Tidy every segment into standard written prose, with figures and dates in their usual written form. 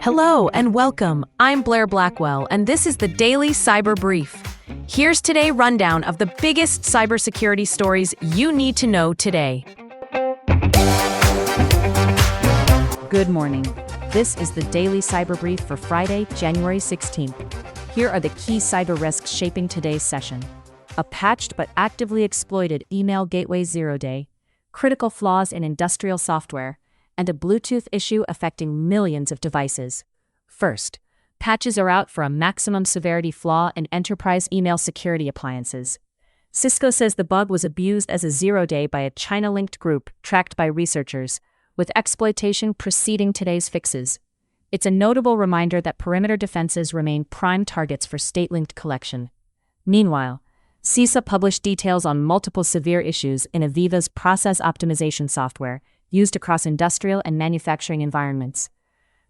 Hello and welcome. I'm Blair Blackwell, and this is the Daily Cyber Brief. Here's today's rundown of the biggest cybersecurity stories you need to know today. Good morning. This is the Daily Cyber Brief for Friday, January 16th. Here are the key cyber risks shaping today's session. A patched but actively exploited email gateway 0-day, critical flaws in industrial software, and a Bluetooth issue affecting millions of devices. First, patches are out for a maximum severity flaw in enterprise email security appliances. Cisco says the bug was abused as a 0-day by a China-linked group tracked by researchers, with exploitation preceding today's fixes. It's a notable reminder that perimeter defenses remain prime targets for state-linked collection. Meanwhile, CISA published details on multiple severe issues in Aviva's process optimization software, used across industrial and manufacturing environments.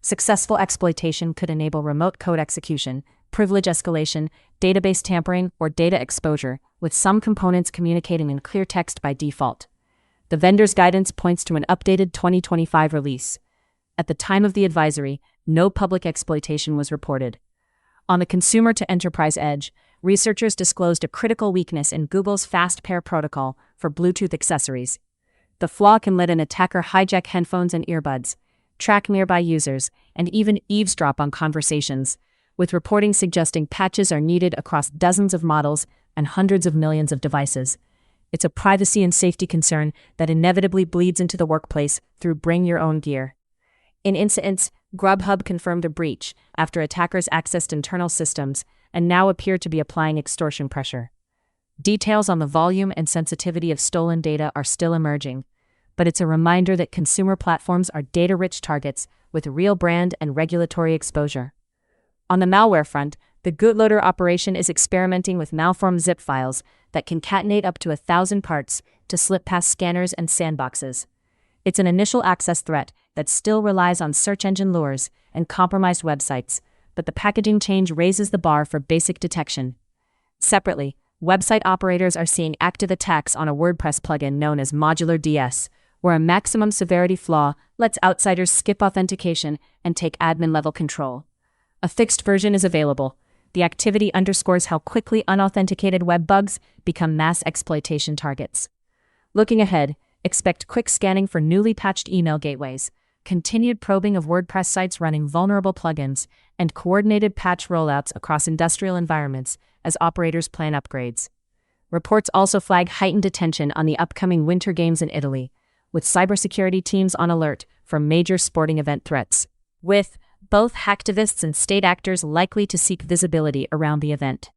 Successful exploitation could enable remote code execution, privilege escalation, database tampering, or data exposure, with some components communicating in clear text by default. The vendor's guidance points to an updated 2025 release. At the time of the advisory, no public exploitation was reported. On the consumer-to-enterprise edge, researchers disclosed a critical weakness in Google's fast pair protocol for Bluetooth accessories. The flaw can let an attacker hijack headphones and earbuds, track nearby users, and even eavesdrop on conversations, with reporting suggesting patches are needed across dozens of models and hundreds of millions of devices. It's a privacy and safety concern that inevitably bleeds into the workplace through bring your own gear. In incidents, Grubhub confirmed a breach after attackers accessed internal systems and now appear to be applying extortion pressure. Details on the volume and sensitivity of stolen data are still emerging, but it's a reminder that consumer platforms are data-rich targets with real brand and regulatory exposure. On the malware front, the bootloader operation is experimenting with malformed zip files that can concatenate up to 1,000 parts to slip past scanners and sandboxes. It's an initial access threat that still relies on search engine lures and compromised websites, but the packaging change raises the bar for basic detection. Separately, website operators are seeing active attacks on a WordPress plugin known as Modular DS, where a maximum severity flaw lets outsiders skip authentication and take admin-level control. A fixed version is available. The activity underscores how quickly unauthenticated web bugs become mass exploitation targets. Looking ahead, expect quick scanning for newly patched email gateways, continued probing of WordPress sites running vulnerable plugins, and coordinated patch rollouts across industrial environments as operators plan upgrades. Reports also flag heightened attention on the upcoming Winter Games in Italy, with cybersecurity teams on alert for major sporting event threats, with both hacktivists and state actors likely to seek visibility around the event.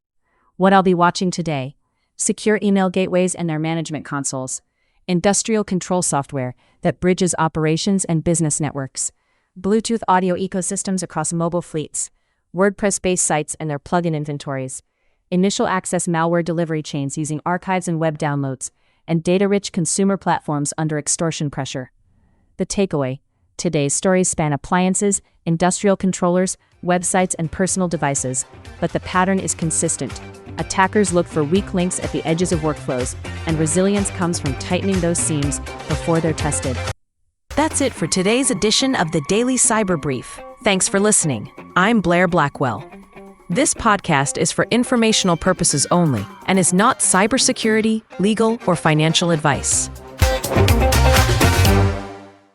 What I'll be watching today: secure email gateways and their management consoles, industrial control software that bridges operations and business networks, Bluetooth audio ecosystems across mobile fleets, WordPress-based sites and their plugin inventories, initial access malware delivery chains using archives and web downloads, and data-rich consumer platforms under extortion pressure. The takeaway: today's stories span appliances, industrial controllers, websites, and personal devices, but the pattern is consistent. Attackers look for weak links at the edges of workflows, and resilience comes from tightening those seams before they're tested. That's it for today's edition of the Daily Cyber Brief. Thanks for listening. I'm Blair Blackwell. This podcast is for informational purposes only and is not cybersecurity, legal, or financial advice.